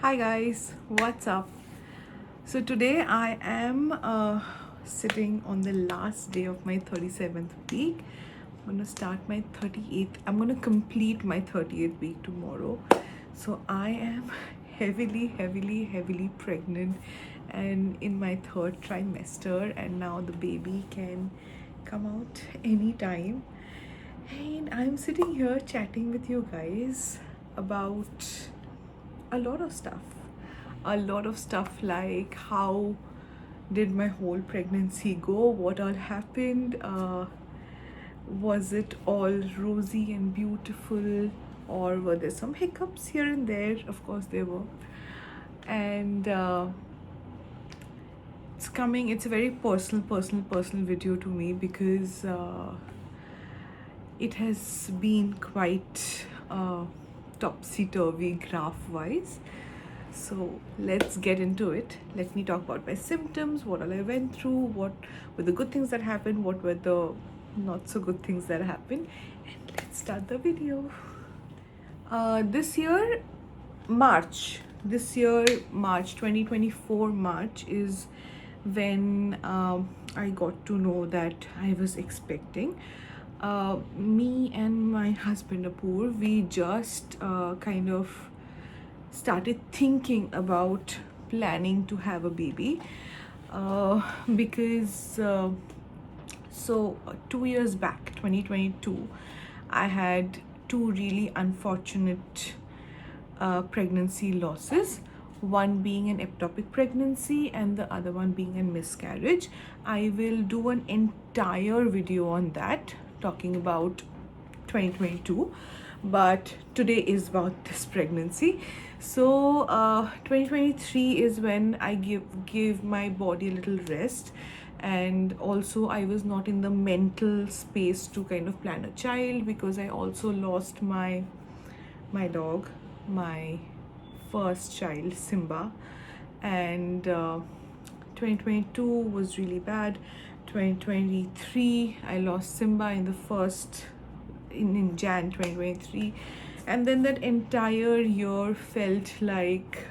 Hi guys, what's up? So today I am sitting on the last day of my 37th week. I'm gonna start my 38th. I'm gonna complete my 38th week tomorrow. So I am heavily pregnant and in my third trimester, and now the baby can come out anytime. And I'm sitting here chatting with you guys about a lot of stuff. A lot of stuff like how did my whole pregnancy go? What all happened? Was it all rosy and beautiful? Or were there some hiccups here and there? Of course, there were. And it's a very personal video to me because it has been quite topsy-turvy graph-wise. So let's get into it. Let me talk about my symptoms, what all I went through, what were the good things that happened, what were the not so good things that happened, and let's start the video. This year, March 2024, March is when I got to know that I was expecting. Me and my husband Apoor, we just kind of started thinking about planning to have a baby because 2 years back, 2022, I had two really unfortunate pregnancy losses, one being an ectopic pregnancy and the other one being a miscarriage. I will do an entire video on that talking about 2022, but today is about this pregnancy. So 2023 is when I give my body a little rest, and also I was not in the mental space to kind of plan a child because I also lost my dog, my first child, Simba. And 2022 was really bad. 2023 I lost Simba in Jan 2023, and then that entire year felt like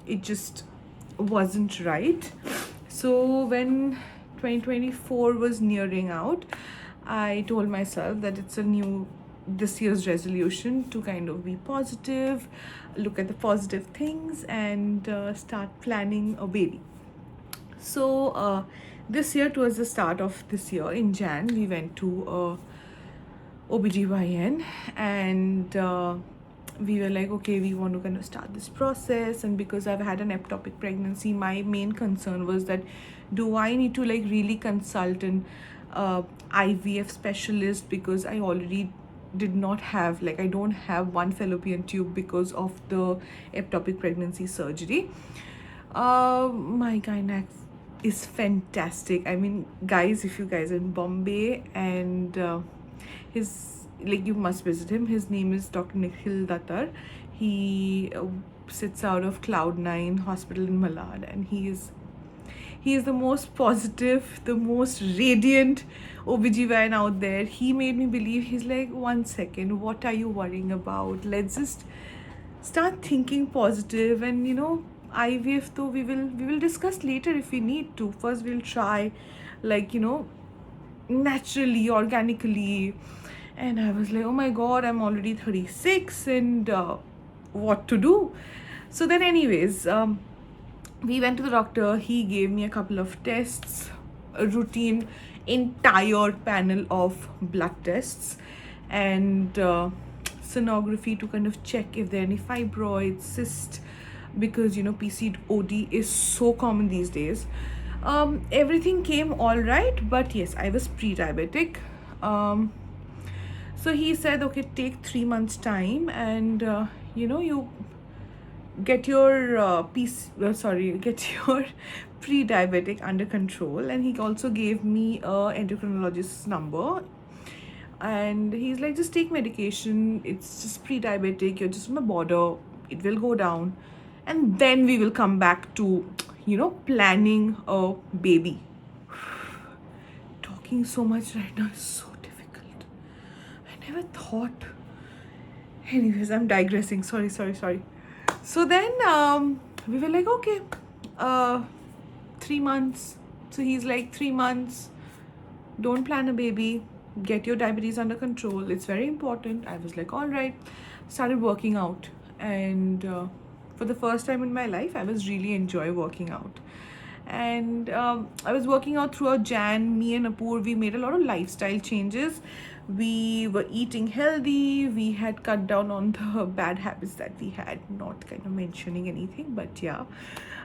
it just wasn't right. So when 2024 was nearing out, I told myself that it's this year's resolution to kind of be positive, look at the positive things, and start planning a baby. So this year, towards the start of this year in Jan, we went to OBGYN, and we were like, okay, we want to kind of start this process. And because I've had an ectopic pregnancy, my main concern was that do I need to like really consult an IVF specialist, because I already did not have, like, I don't have one fallopian tube because of the ectopic pregnancy surgery. My gynac is fantastic. I mean, guys, if you guys are in Bombay, and you must visit him. His name is Dr. Nikhil Datar. He sits out of Cloud9 Hospital in Malad, and he is the most positive, the most radiant OBGYN out there. He made me believe. He's like, 1 second, what are you worrying about? Let's just start thinking positive. And IVF though, we will discuss later if we need to. First we'll try, naturally, organically. And I was like, oh my god, I'm already 36, and what to do? So then anyways, we went to the doctor. He gave me a couple of tests, a routine entire panel of blood tests, and sonography to kind of check if there are any fibroids, cysts, because PCOD is so common these days. Everything came all right, but yes, I was pre-diabetic. So he said, okay, take 3 months time, and you get your get your pre-diabetic under control. And he also gave me a endocrinologist's number, and he's like, just take medication, it's just pre-diabetic, you're just on the border, it will go down, and then we will come back to planning a baby. Talking so much right now is so difficult. I never thought. Anyways, I'm digressing. Sorry. So then we were like, okay, uh, 3 months. So he's like, 3 months, don't plan a baby, get your diabetes under control, it's very important. I was like, all right. Started working out, and for the first time in my life I was really enjoy working out. And I was working out throughout Jan. Me and Apoor, we made a lot of lifestyle changes. We were eating healthy, we had cut down on the bad habits that we had, not kind of mentioning anything, but yeah.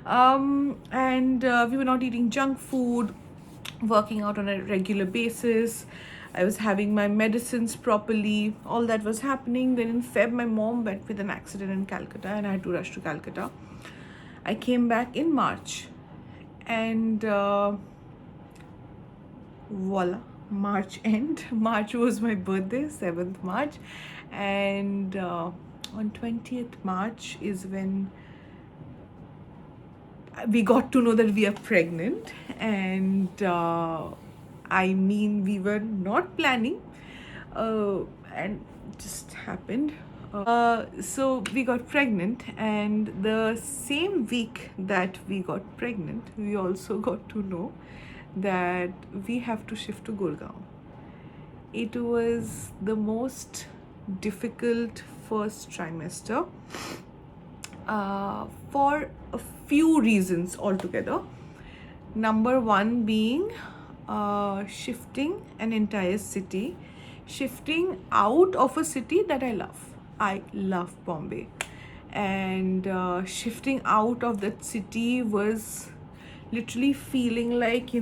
And we were not eating junk food, working out on a regular basis. I was having my medicines properly. All that was happening. Then in Feb, my mom went with an accident in Calcutta, and I had to rush to Calcutta. I came back in March, and voila, March end. March was my birthday, 7th March, and on 20th March is when we got to know that we are pregnant. And I mean, we were not planning, and it just happened. So we got pregnant, and the same week that we got pregnant, we also got to know that we have to shift to Gurgaon. It was the most difficult first trimester, for a few reasons altogether. Number one being shifting an entire city, shifting out of a city that I love. I love Bombay. And shifting out of that city was literally feeling like,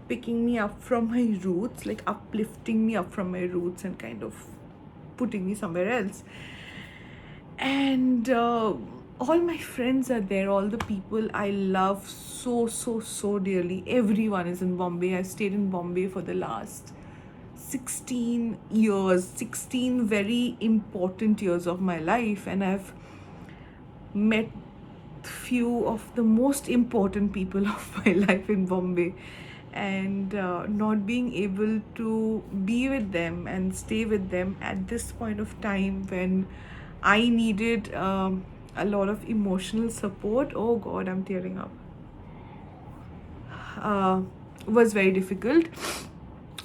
picking me up from my roots, like uplifting me up from my roots and kind of putting me somewhere else. And all my friends are there, all the people I love so dearly. Everyone is in Bombay. I've stayed in Bombay for the last 16 years, 16 very important years of my life, and I've met few of the most important people of my life in Bombay. And not being able to be with them and stay with them at this point of time when I needed a lot of emotional support, oh god, I'm tearing up, was very difficult,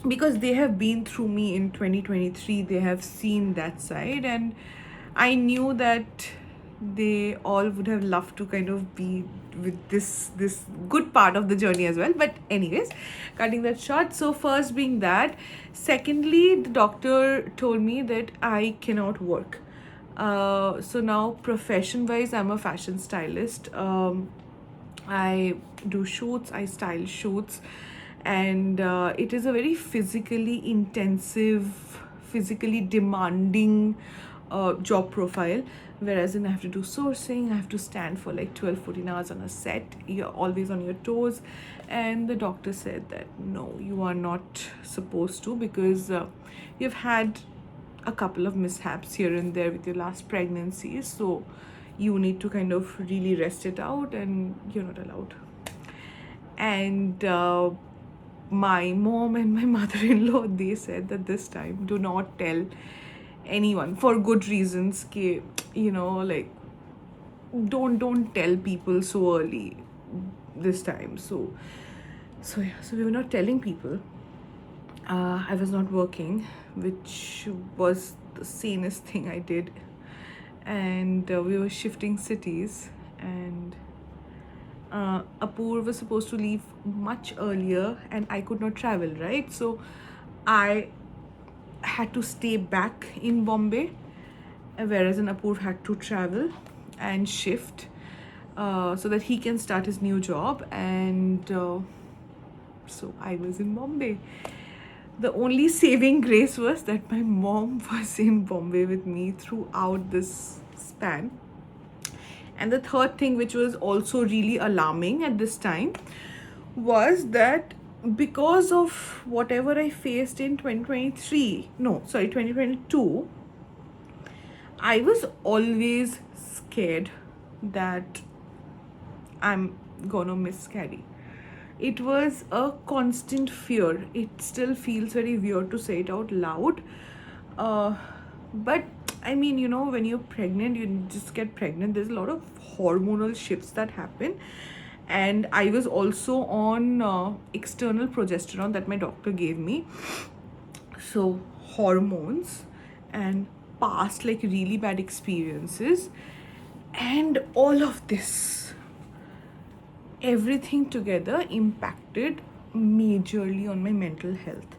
because they have been through me in 2023. They have seen that side, and I knew that they all would have loved to kind of be with this good part of the journey as well. But anyways, cutting that short, so first being that, secondly, the doctor told me that I cannot work. So now profession wise, I'm a fashion stylist. I do shoots, I style shoots, and it is a very physically intensive, physically demanding job profile. Whereas I have to do sourcing, I have to stand for like 12-14 hours on a set, you're always on your toes. And the doctor said that no, you are not supposed to, because you've had a couple of mishaps here and there with your last pregnancy, so you need to kind of really rest it out, and you're not allowed. And my mom and my mother-in-law, they said that this time do not tell anyone, for good reasons, ke, like, don't tell people so early this time. So yeah, so we were not telling people. I was not working, which was the sanest thing I did. And we were shifting cities, and Apoor was supposed to leave much earlier, and I could not travel, right? So I had to stay back in Bombay, whereas Apoor had to travel and shift so that he can start his new job. And so I was in Bombay. The only saving grace was that my mom was in Bombay with me throughout this span. And the third thing, which was also really alarming at this time, was that because of whatever I faced in 2022, I was always scared that I'm gonna miscarry. It was a constant fear. It still feels very weird to say it out loud. But I mean, you know, when you're pregnant, you just get pregnant, there's a lot of hormonal shifts that happen. And I was also on external progesterone that my doctor gave me. So, hormones and past like really bad experiences, and all of this, everything together impacted majorly on my mental health.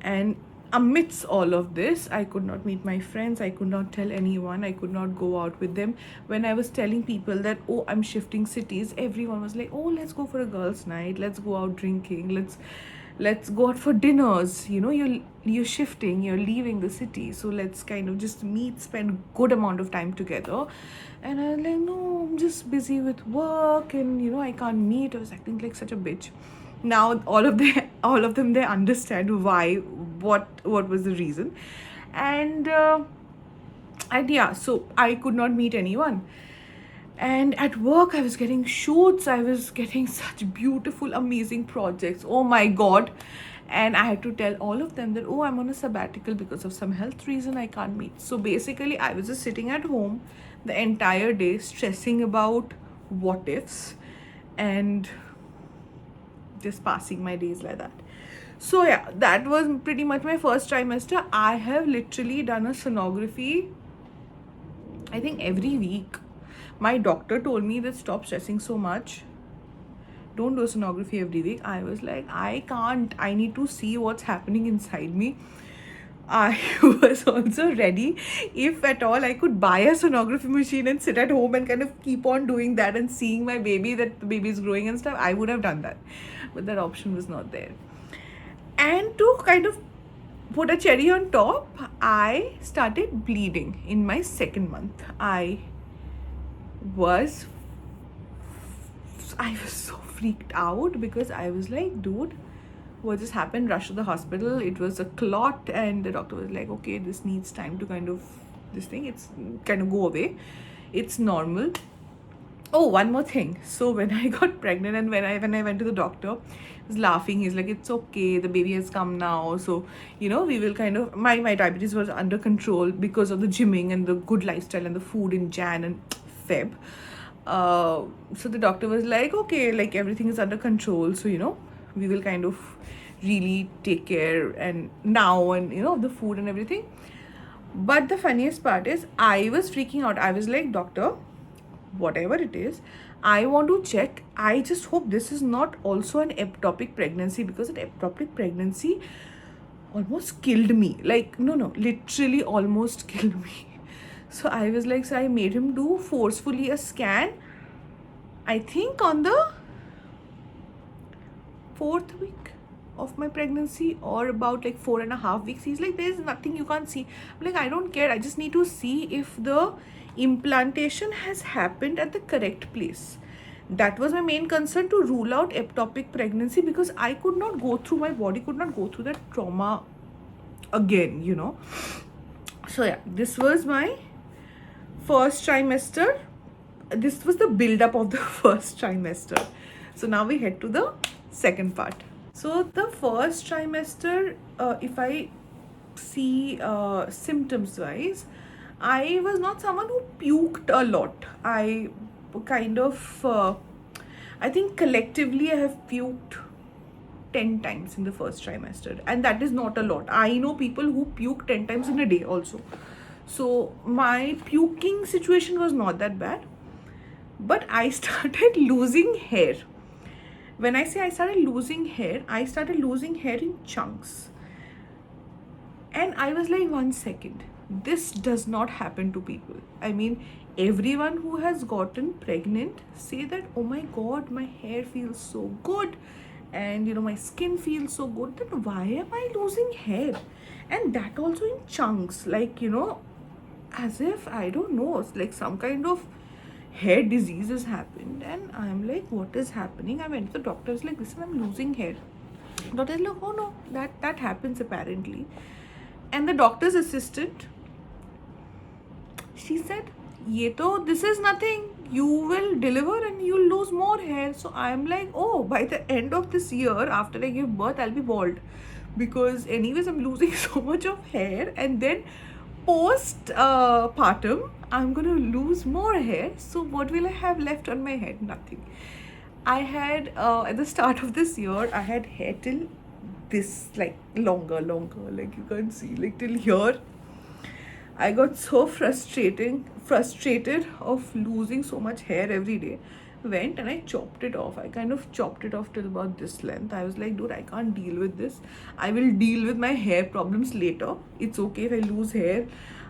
And amidst all of this, I could not meet my friends, I could not tell anyone, I could not go out with them. When I was telling people that, oh, I'm shifting cities, everyone was like, oh, let's go for a girls' night, let's go out drinking, let's go out for dinners. You know, you're shifting, you're leaving the city, so let's kind of just meet, spend good amount of time together. And I was like, no, I'm just busy with work, and you know, I can't meet. I was acting like such a bitch. Now all of them, they understand why, what was the reason. And yeah, so I could not meet anyone. And at work, I was getting shoots, I was getting such beautiful, amazing projects. Oh my god. And I had to tell all of them that, oh, I'm on a sabbatical because of some health reason, I can't meet. So basically, I was just sitting at home the entire day, stressing about what ifs, and just passing my days like that. So yeah, that was pretty much my first trimester. I have literally done a sonography, I think, every week. My doctor told me that stop stressing so much, don't do a sonography every week. I was like, I can't, I need to see what's happening inside me. I was also ready, if at all I could buy a sonography machine and sit at home and kind of keep on doing that and seeing my baby, that the baby is growing and stuff, I would have done that. But that option was not there. And to kind of put a cherry on top, I started bleeding in my second month. I was so freaked out because I was like, dude, what just happened? Rush to the hospital. It was a clot, and the doctor was like, okay, this needs time to kind of, this thing, it's kind of go away. It's normal. Oh, one more thing. So when I got pregnant and when I went to the doctor, he was laughing. He's like, it's okay, the baby has come now. So, you know, we will kind of, my diabetes was under control because of the gymming and the good lifestyle and the food in Jan and Feb. So the doctor was like, okay, like everything is under control. So, you know, we will kind of really take care and now, and you know, the food and everything. But the funniest part is, I was freaking out. I was like, doctor, whatever it is, I want to check. I just hope this is not also an ectopic pregnancy, because an ectopic pregnancy almost killed me. Like, no, literally almost killed me. So I was like, so I made him do forcefully a scan, I think on the 4th week of my pregnancy, or about like 4.5 weeks. He's like, there's nothing you can't see. I'm like, I don't care, I just need to see if the implantation has happened at the correct place. That was my main concern, to rule out ectopic pregnancy, because I could not go through, my body could not go through that trauma again, you know. So yeah, this was my first trimester. This was the build up of the first trimester. So now we head to the second part. So the first trimester, if I see symptoms wise, I was not someone who puked a lot. I kind of, I think collectively I have puked 10 times in the first trimester, and that is not a lot. I know people who puke 10 times in a day also. So my puking situation was not that bad, but I started losing hair. When I say I started losing hair, I started losing hair in chunks. And I was like, 1 second, this does not happen to people. I mean, everyone who has gotten pregnant say that, oh my god, my hair feels so good, and you know, my skin feels so good. Then why am I losing hair? And that also in chunks, like, you know, as if, I don't know, it's like some kind of hair disease has happened. And I'm like, what is happening? I went to the doctor. I was like, listen, I'm losing hair. Doctor is like, oh no, that happens apparently. And the doctor's assistant, she said, this is nothing, you will deliver and you'll lose more hair. So I'm like, oh, by the end of this year, after I give birth, I'll be bald, because anyways I'm losing so much of hair. And then post partum, I'm gonna lose more hair. So what will I have left on my head? Nothing. I had at the start of this year, I had hair till this, like longer, like you can see, like till here. I got so frustrated of losing so much hair every day. Went and I chopped it off. I kind of chopped it off till about this length. I was like, dude, I can't deal with this. I will deal with my hair problems later. It's okay if I lose hair.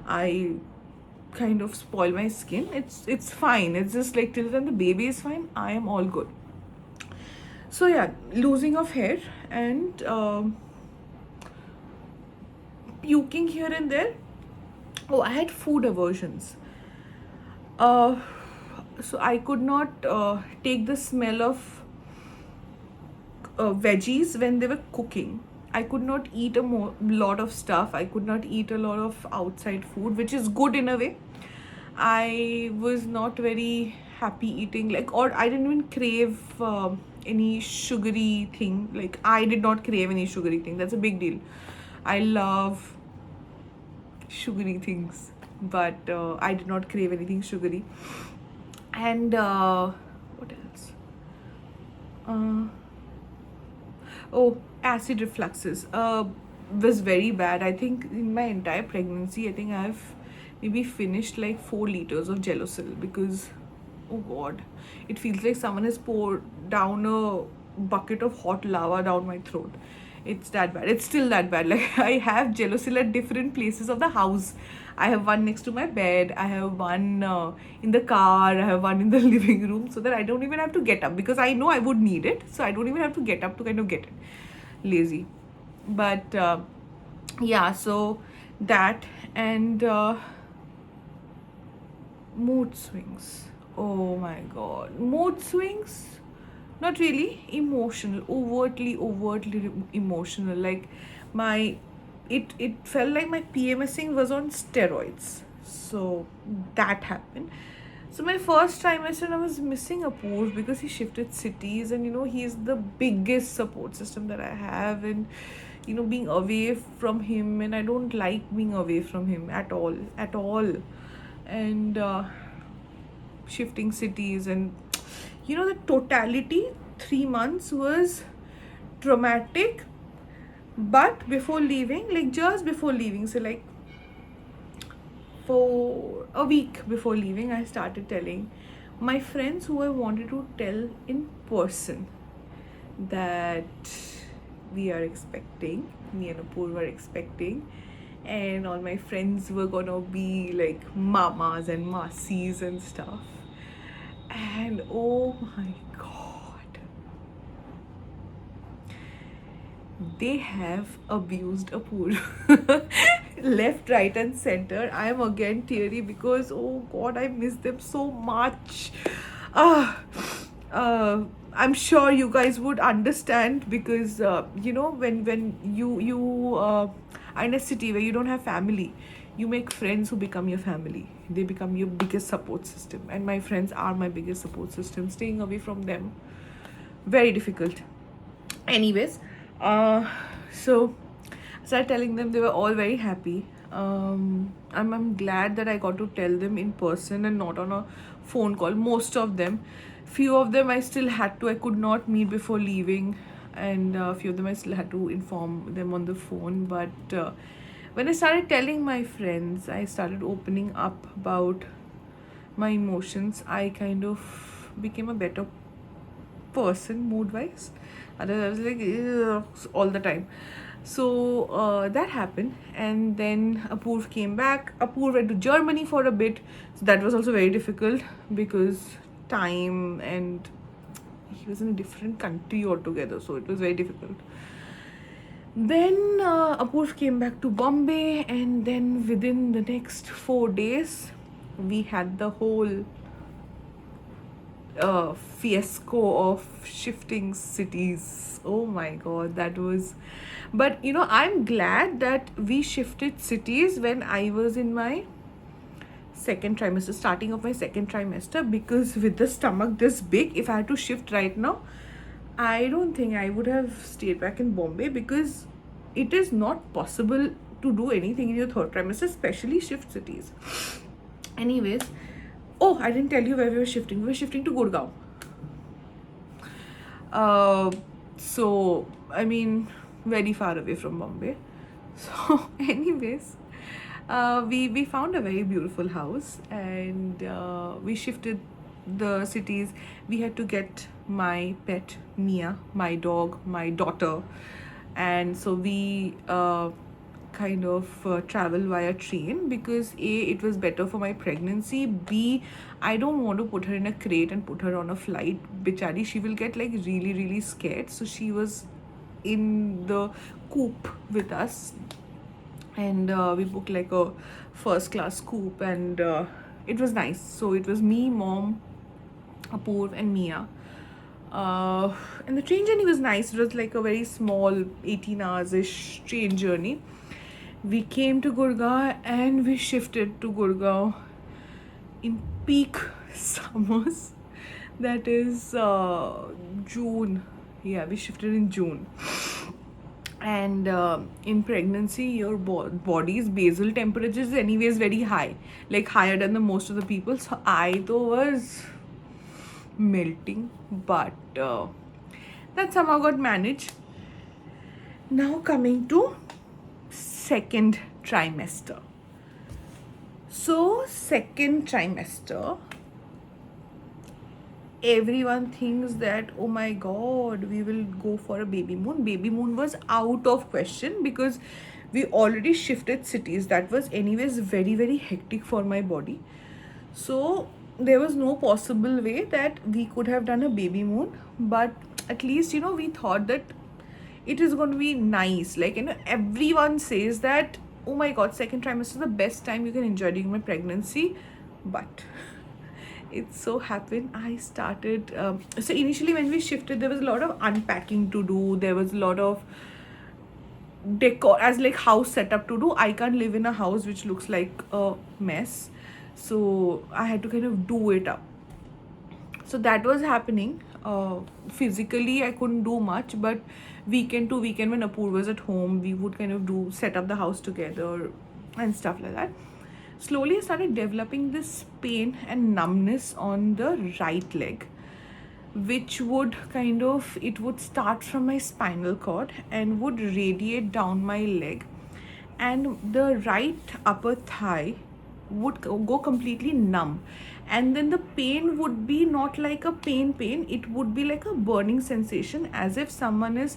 I kind of spoil my skin. It's fine. It's just like till then the baby is fine, I am all good. So yeah, losing of hair and puking here and there. Oh, I had food aversions. So I could not take the smell of veggies when they were cooking. I could not eat a lot of stuff. I could not eat a lot of outside food, which is good in a way. I was not very happy eating, like, or I didn't even crave any sugary thing. Like, I did not crave any sugary thing. That's a big deal. I love sugary things, but I did not crave anything sugary. And what else? Oh, acid refluxes was very bad. I think in my entire pregnancy, I think I've maybe finished like 4 liters of Gelosil because, oh god, it feels like someone has poured down a bucket of hot lava down my throat. It's that bad. It's still that bad. Like, I have Gelosil at different places of the house. I have one next to my bed. I have one in the car. I have one in the living room, so that I don't even have to get up because I know I would need it. So I don't even have to get up to kind of get it. Lazy. But yeah, so that and mood swings. Oh my god. Mood swings? Not really emotional, overtly emotional. Like, my it felt like my PMSing was on steroids. So that happened. So my first trimester, I was missing Apoor because he shifted cities, and he's the biggest support system that I have, and being away from him, and I don't like being away from him at all. And shifting cities, and the totality 3 months was traumatic. But before leaving, like just before leaving, so like for a week before leaving, I started telling my friends who I wanted to tell in person that we are expecting, me and Apoor were expecting, and all my friends were gonna be like mamas and masis and stuff. And oh my god, they have abused Apoor left, right, and center. I am again teary because, oh god, I miss them so much. Ah, I'm sure you guys would understand because when you are in a city where you don't have family, you make friends who become your family. They become your biggest support system, and my friends are my biggest support system. Staying away from them, very difficult. Anyways, so I started telling them. They were all very happy. I'm glad that I got to tell them in person and not on a phone call. Most of them, few of them I could not meet before leaving, and a few of them I still had to inform them on the phone. But when I started telling my friends, I started opening up about my emotions. I kind of became a better person mood wise. Otherwise, I was like, "Ugh," all the time. So that happened, and then Apoor came back. Apoor went to Germany for a bit, so that was also very difficult because time, and he was in a different country altogether, so it was very difficult. Then Apoor came back to Bombay, and then within the next 4 days, we had the whole fiasco of shifting cities. Oh my god, that was. But I'm glad that we shifted cities when I was in my second trimester, starting of my second trimester, because with the stomach this big, if I had to shift right now, I don't think I would have stayed back in Bombay, because it is not possible to do anything in your third trimester, especially shift cities. Anyways, oh, I didn't tell you where we were shifting. We were shifting to Gurgaon. So I mean, very far away from Bombay. So anyways, we found a very beautiful house, and we shifted the cities. We had to get my pet Mia, my dog, my daughter, and so we kind of travel via train, because A, it was better for my pregnancy, B, I don't want to put her in a crate and put her on a flight. Bichari, she will get like really scared. So she was in the coupe with us, and we booked like a first class coupe, and it was nice. So it was me, mom, Apoorv, and Mia. And the train journey was nice. It was like a very small 18 hours ish train journey. We came to Gurgaon and we shifted to Gurgaon in peak summers. That is June. Yeah, we shifted in June. And in pregnancy, your body's basal temperature is anyways very high, like higher than the most of the people. So I though was melting, but that somehow got managed. Now coming to second trimester. So second trimester, everyone thinks that, oh my god, we will go for a baby moon. Baby moon was out of question because we already shifted cities. That was anyways very hectic for my body. So there was no possible way that we could have done a baby moon, but at least, you know, we thought that it is going to be nice. Like, you know, everyone says that, oh my god, second trimester is the best time you can enjoy during my pregnancy. But it so happened I started so initially when we shifted, there was a lot of unpacking to do. There was a lot of decor, as like house setup to do. I can't live in a house which looks like a mess, so I had to kind of do it up. So that was happening. Physically I couldn't do much, but weekend to weekend when Apoorv was at home, we would kind of set up the house together and stuff like that. Slowly I started developing this pain and numbness on the right leg, which would it would start from my spinal cord and would radiate down my leg, and the right upper thigh would go completely numb. And then the pain would be not like a pain, it would be like a burning sensation, as if someone is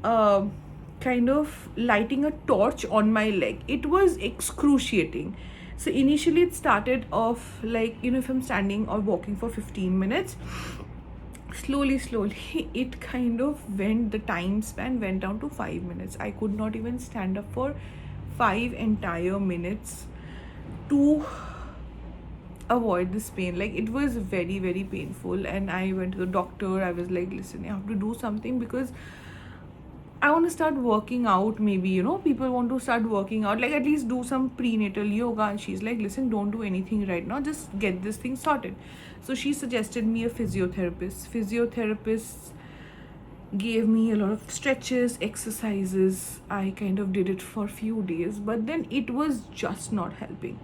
kind of lighting a torch on my leg. It was excruciating. So initially it started off like, you know, if I'm standing or walking for 15 minutes, slowly it kind of went, the time span went down to 5 minutes. I could not even stand up for 5 entire minutes to avoid this pain. Like, it was very painful, and I went to the doctor. I was like, listen, you have to do something, because I want to start working out. Maybe, you know, people want to start working out, like at least do some prenatal yoga. And she's like, listen, don't do anything right now, just get this thing sorted. So she suggested me a physiotherapist gave me a lot of stretches, exercises. I kind of did it for a few days, but then it was just not helping.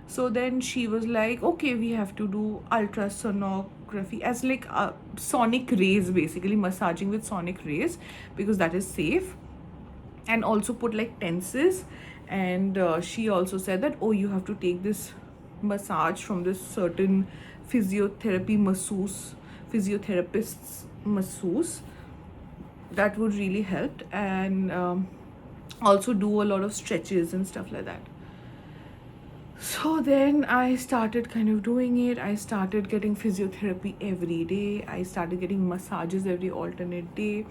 So then she was like, okay, we have to do ultrasonography, as like sonic rays, basically massaging with sonic rays, because that is safe, and also put like tenses. And she also said that, oh, you have to take this massage from this certain physiotherapist's masseuse. That would really help. And also do a lot of stretches and stuff like that. So then I started kind of doing it. I started getting physiotherapy every day. I started getting massages every alternate day.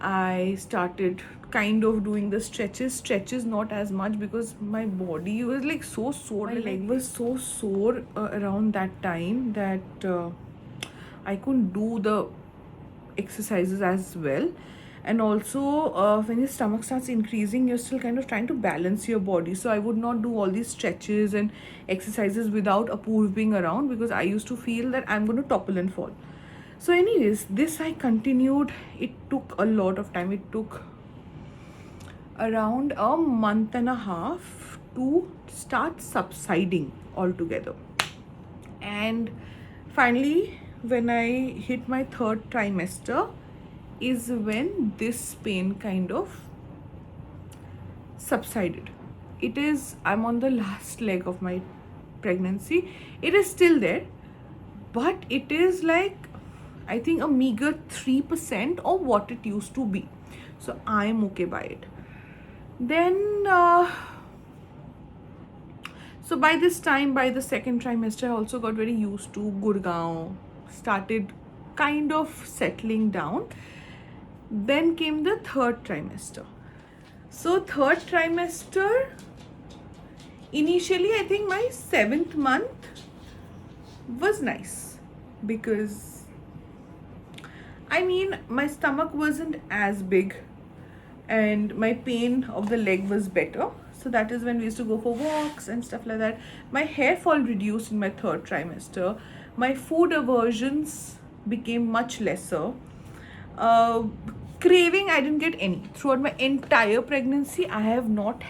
I started kind of doing the stretches not as much, because my body was like so sore. My leg was so sore around that time that I couldn't do the exercises as well. And also when your stomach starts increasing, you're still kind of trying to balance your body. So I would not do all these stretches and exercises without Apoorv being around, because I used to feel that I'm going to topple and fall. So anyways, this I continued. It took a lot of time. It took around a month and a half to start subsiding altogether. And finally, when I hit my third trimester, is when this pain kind of subsided. I'm on the last leg of my pregnancy. It is still there, but it is like, I think, a meager 3% of what it used to be. So I am okay by it. Then, so by this time, by the second trimester, I also got very used to Gurgaon, started kind of settling down. Then came the third trimester. So third trimester, initially I think my 7th month was nice, because I mean my stomach wasn't as big and my pain of the leg was better. So that is when we used to go for walks and stuff like that. My hair fall reduced in my third trimester. My food aversions became much lesser. Craving, I didn't get any. Throughout my entire pregnancy, I have not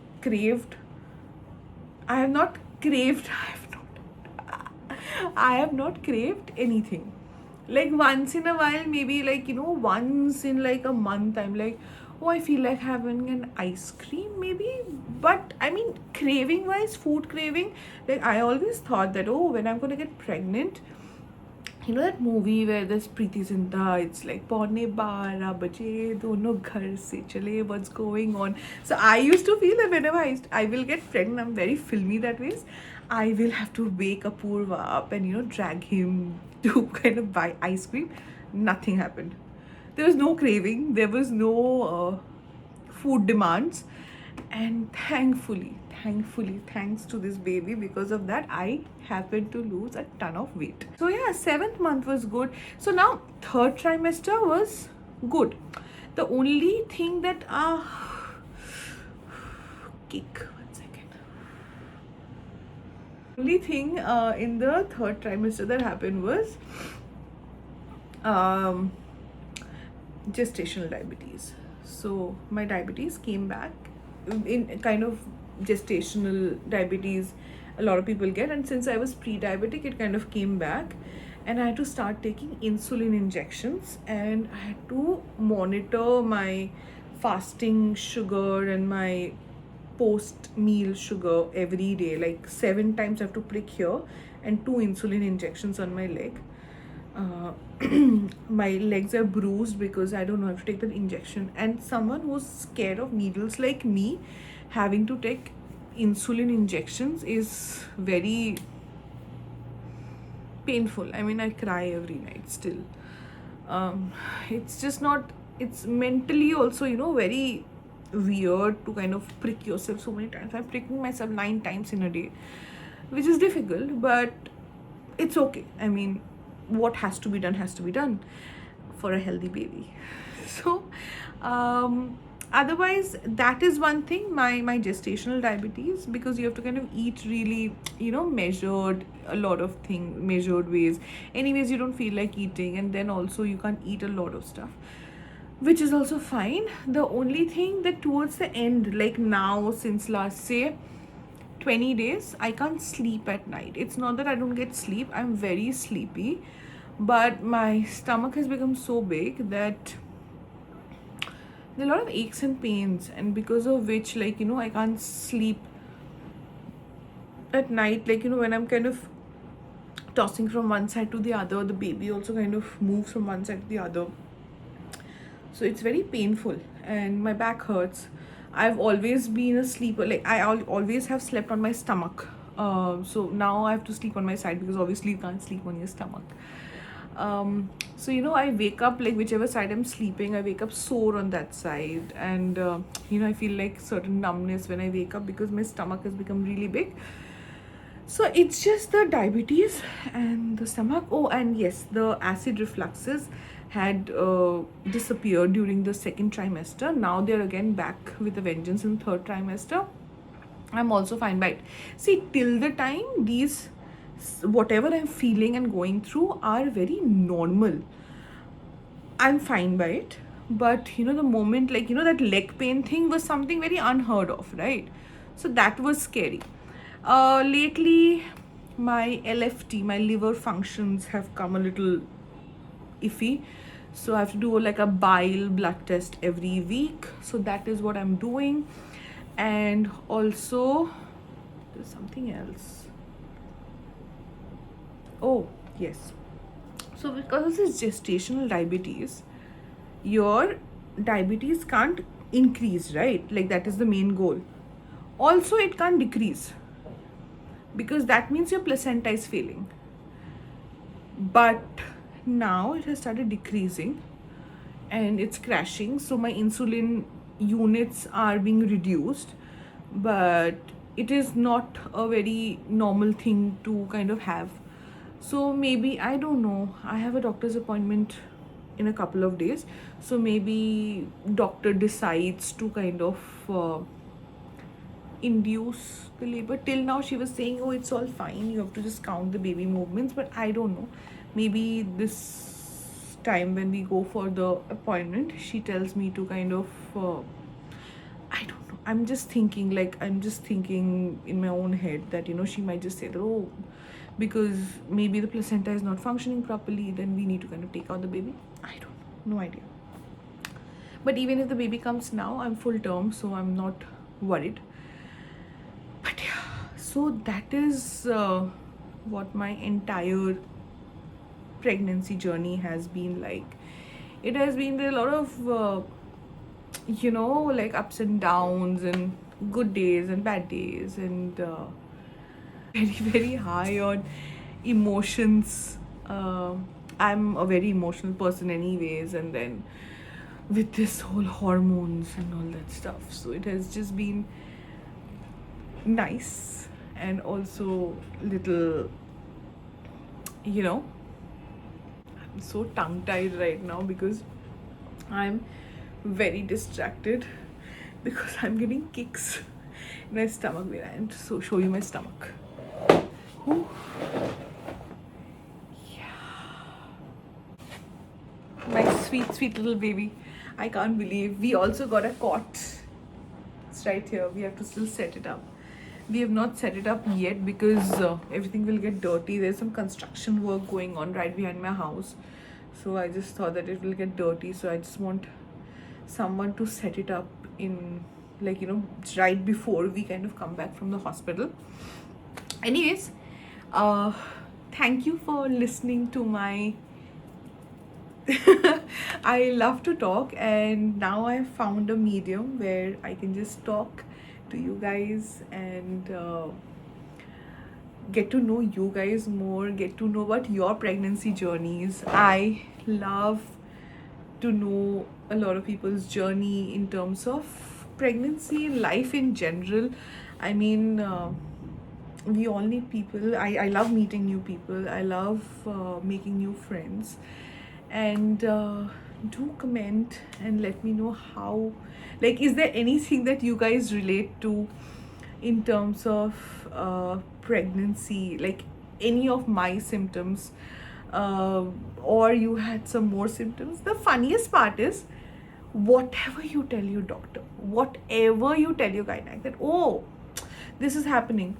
craved anything. Like once in a while, maybe like, once in like a month, I'm like, oh, I feel like having an ice cream maybe. But I mean, craving wise, food craving, like I always thought that, oh, when I'm gonna get pregnant, you know that movie where there's Preeti Zinta, it's like Paune 12 baje, dono ghar se chale, what's going on? So I used to feel that whenever I will get pregnant, I'm very filmy that ways. I will have to wake Apurva up and drag him to kind of buy ice cream. Nothing happened. There was no craving. There was no food demands. And thankfully, thanks to this baby, because of that, I happened to lose a ton of weight. So yeah, 7th month was good. So now third trimester was good. The only thing that only thing in the third trimester that happened was gestational diabetes. So my diabetes came back in kind of gestational diabetes a lot of people get, and since I was pre-diabetic, it kind of came back, and I had to start taking insulin injections, and I had to monitor my fasting sugar and my post meal sugar every day. Like 7 times I have to prick here, and 2 insulin injections on my leg. My legs are bruised because I don't know, I have to take that injection. And someone who's scared of needles like me, having to take insulin injections is very painful. I mean, I cry every night still. It's just not, it's mentally also, very weird to kind of prick yourself so many times. I'm pricking myself 9 times in a day, which is difficult, but it's okay. I mean, what has to be done for a healthy baby. So otherwise, that is one thing, my gestational diabetes, because you have to kind of eat really measured, a lot of things measured ways. Anyways, you don't feel like eating, and then also you can't eat a lot of stuff, which is also fine. The only thing that towards the end, like now, since last say 20 days, I can't sleep at night. It's not that I don't get sleep, I'm very sleepy, but my stomach has become so big that there are a lot of aches and pains, and because of which, like, I can't sleep at night. Like, when I'm kind of tossing from one side to the other, the baby also kind of moves from one side to the other. So it's very painful, and my back hurts. I've always been a sleeper. Like, I always have slept on my stomach. So now I have to sleep on my side, because obviously you can't sleep on your stomach. So I wake up, like, whichever side I'm sleeping, I wake up sore on that side, and I feel like certain numbness when I wake up, because my stomach has become really big. So it's just the diabetes and the stomach. Oh, and yes, the acid refluxes had disappeared during the second trimester. Now they're again back with a vengeance in third trimester. I'm also fine by it. See, till the time these, whatever I'm feeling and going through, are very normal, I'm fine by it. But the moment, like, that leg pain thing was something very unheard of, right? So that was scary. Lately, my LFT, my liver functions have come a little iffy. So I have to do like a bile blood test every week. So that is what I'm doing. And also, there's something else. Oh, yes. So because of this gestational diabetes, your diabetes can't increase, right? Like, that is the main goal. Also, it can't decrease, because that means your placenta is failing. But now it has started decreasing and it's crashing. So my insulin units are being reduced, but it is not a very normal thing to kind of have. So maybe, I don't know, I have a doctor's appointment in a couple of days. So maybe doctor decides to kind of induce the labor. Till now she was saying, oh, it's all fine, you have to just count the baby movements. But I don't know, maybe this time when we go for the appointment, she tells me to kind of I don't know, I'm just thinking in my own head that she might just say that, oh, because maybe the placenta is not functioning properly, then we need to kind of take out the baby. I don't know, no idea. But even if the baby comes now, I'm full term, so I'm not worried. But yeah, so that is what my entire pregnancy journey has been like. It has been a lot of like ups and downs, and good days and bad days, and very, very high on emotions. I'm a very emotional person anyways, and then with this whole hormones and all that stuff, so it has just been nice and also little, I'm so tongue tied right now because I'm very distracted, because I'm getting kicks in my stomach. And so show you my stomach. Ooh. My sweet, sweet little baby. I can't believe we also got a cot. It's right here. We have to still set it up. We have not set it up yet because everything will get dirty. There's some construction work going on right behind my house. So I just thought that it will get dirty. So I just want someone to set it up in, like, right before we kind of come back from the hospital. Anyways, thank you for listening to my I love to talk, and now I found a medium where I can just talk to you guys and get to know you guys more, get to know about your pregnancy journeys. I love to know a lot of people's journey in terms of pregnancy, life in general. I mean, we all need people. I love meeting new people. I love making new friends. And do comment and let me know how, like, is there anything that you guys relate to in terms of pregnancy, like any of my symptoms, or you had some more symptoms. The funniest part is, whatever you tell your doctor, whatever you tell your gynaec, that, oh, this is happening,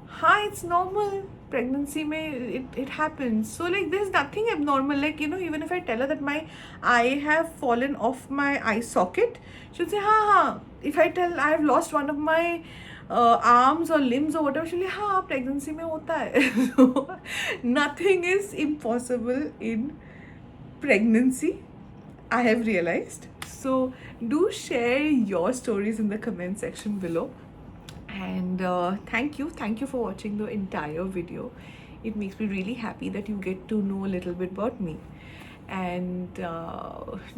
hi, it's normal, pregnancy may it happens. So, like, there's nothing abnormal. Like, even if I tell her that my eye have fallen off my eye socket, she'll say, ha. If I tell I have lost one of my arms or limbs or whatever, she'll say, ha, pregnancy mein hota hai. So nothing is impossible in pregnancy, I have realized. So do share your stories in the comment section below. And thank you for watching the entire video. It makes me really happy that you get to know a little bit about me. And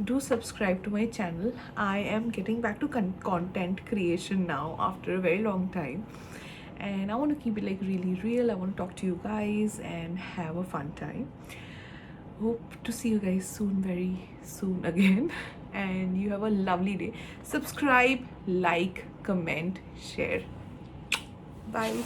do subscribe to my channel. I am getting back to content creation now after a very long time, and I want to keep it like really real. I want to talk to you guys and have a fun time. Hope to see you guys soon, very soon again. And you have a lovely day. Subscribe, like, comment, share. Bye.